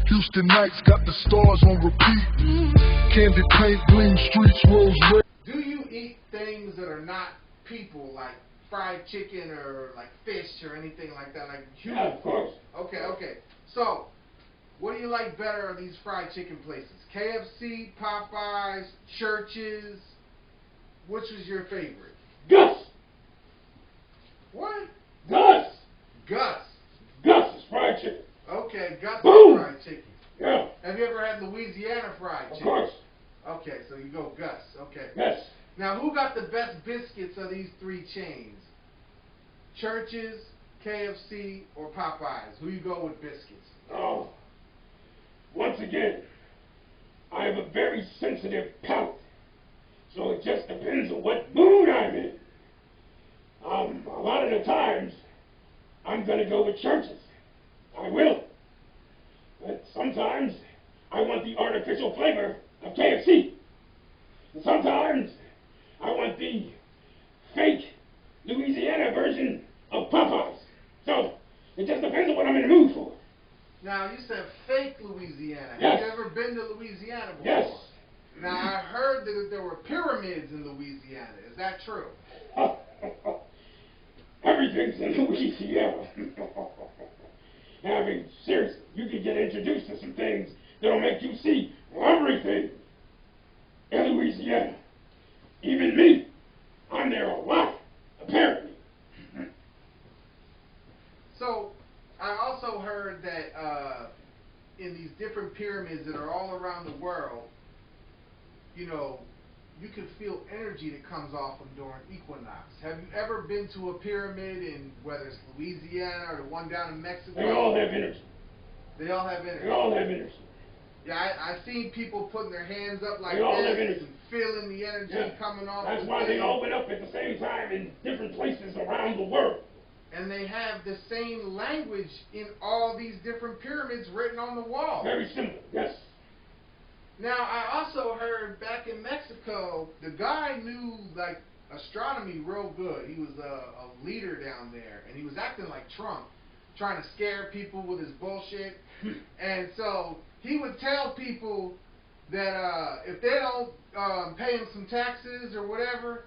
Houston nights got the stars on repeat. Candy paint, bling streets, rose red. Do you eat things that are not people, like fried chicken or like fish or anything like that, like human? Yeah, of course. Okay. So, what do you like better of these fried chicken places? KFC, Popeyes, Church's? Which was your favorite? Gus. What? Gus. Gus. Gus is fried chicken. Okay, Gus Boom. fried chicken. Yeah. Have you ever had Louisiana fried chicken? Of course. Okay, so you go Gus. Okay. Yes. Now, who got the best biscuits of these three chains? Church's, KFC, or Popeyes? Who you go with biscuits? Oh. Once again, I have a very sensitive palate, so it just depends on what mood I'm in. A lot of the times, I'm going to go with Church's. I will. But sometimes, I want the artificial flavor of KFC. And sometimes, I want the fake Louisiana version of Popeyes. So, it just depends on what I'm in the mood for. Now, you said fake Louisiana. Yes. Have you ever been to Louisiana before? Yes. Now, I heard that there were pyramids in Louisiana. Is that true? Everything's in Louisiana. I mean, seriously, you can get introduced to some things that'll make you see everything in Louisiana. Even me. I'm there a lot, apparently. So, I also heard that in these different pyramids that are all around the world, you know, you can feel energy that comes off them during equinox. Have you ever been to a pyramid in, whether it's Louisiana or the one down in Mexico? They all have energy. They all have energy. They all have energy. Yeah, I've seen people putting their hands up like They all this have energy. and feeling the energy coming off. That's the why they thing. all went up at the same time in different places around the world. And they have the same language in all these different pyramids written on the wall. Very simple, yes. Now, I also heard back in Mexico, the guy knew, like, astronomy real good. He was a leader down there, and he was acting like Trump, trying to scare people with his bullshit. And so he would tell people that if they don't pay him some taxes or whatever,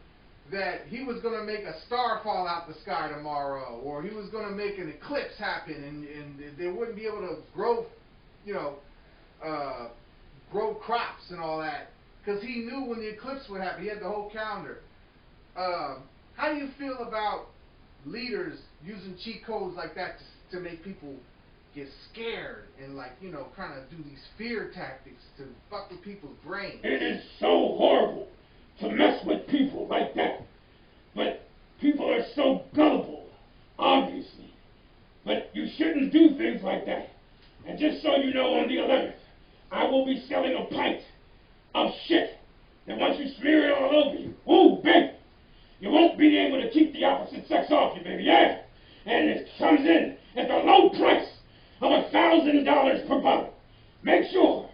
that he was going to make a star fall out the sky tomorrow, or he was going to make an eclipse happen, and they wouldn't be able to grow, grow crops and all that, because he knew when the eclipse would happen. He had the whole calendar. How do you feel about leaders using cheat codes like that to make people get scared and, like, kind of do these fear tactics to fuck with people's brains? It is so horrible to mess with people like that. But people are so gullible, obviously. But you shouldn't do things like that. And just so you know, on the 11th, I will be selling a pint of shit that once you smear it all over you, ooh, baby, you won't be able to keep the opposite sex off you, baby, yeah? And it comes in at the low price of $1,000 per bottle. Make sure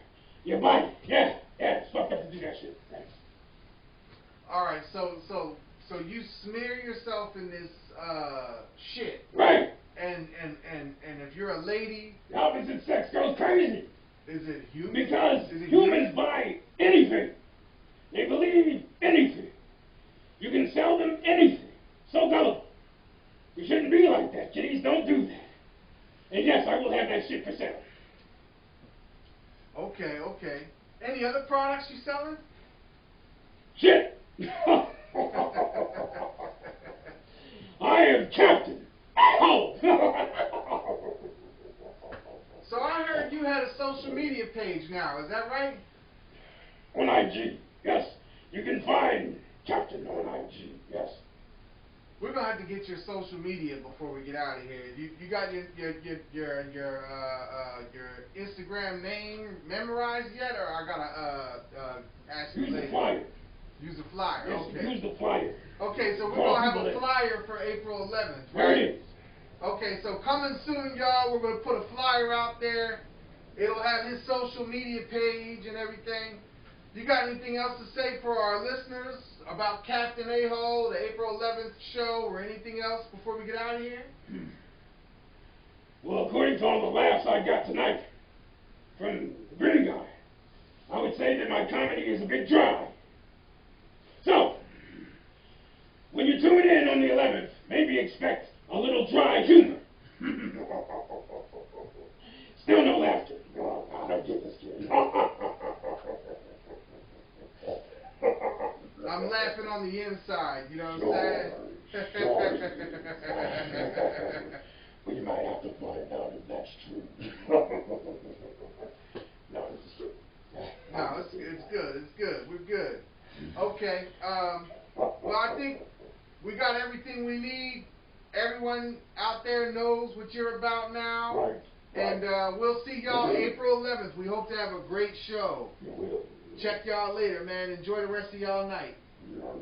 you buy it. Yeah, it's fucked up to do that shit. Thanks. All right, so you smear yourself in this shit. Right. And if you're a lady, the opposite sex goes crazy. Is it human? Because is it humans buy anything. They believe anything. You can sell them anything. So gullible. You shouldn't be like that. Kiddies, don't do that. And yes, I will have that shit for sale. Okay. Any other products you selling? Shit. I am Captain A Hole. So I heard you had a social media page now. Is that right? On IG, yes. You can find Captain on IG, yes. We're gonna have to get your social media before we get out of here. You got your Instagram name memorized yet, or I gotta ask you later? Use the flyer. Use the flyer. Yes, Okay. use the flyer. Okay, so we're gonna have a flyer for April 11th. There it is. Okay, so coming soon, y'all. We're gonna put a flyer out there. It'll have his social media page and everything. You got anything else to say for our listeners about Capt A Hole, the April 11th show, or anything else before we get out of here? Well, according to all the laughs I got tonight from is a bit dry. So, when you tune in on the 11th, maybe expect a little dry humor. Still no laughter. Oh, I don't get this kid. I'm laughing on the inside, you know what I'm saying? Well, you might have to find out if that's true. No, it's true. No, it's good. We're good. Okay. Well, I think we got everything we need. Everyone out there knows what you're about now. Right. And we'll see y'all April 11th. We hope to have a great show. You will. Check y'all later, man. Enjoy the rest of y'all night. Yeah.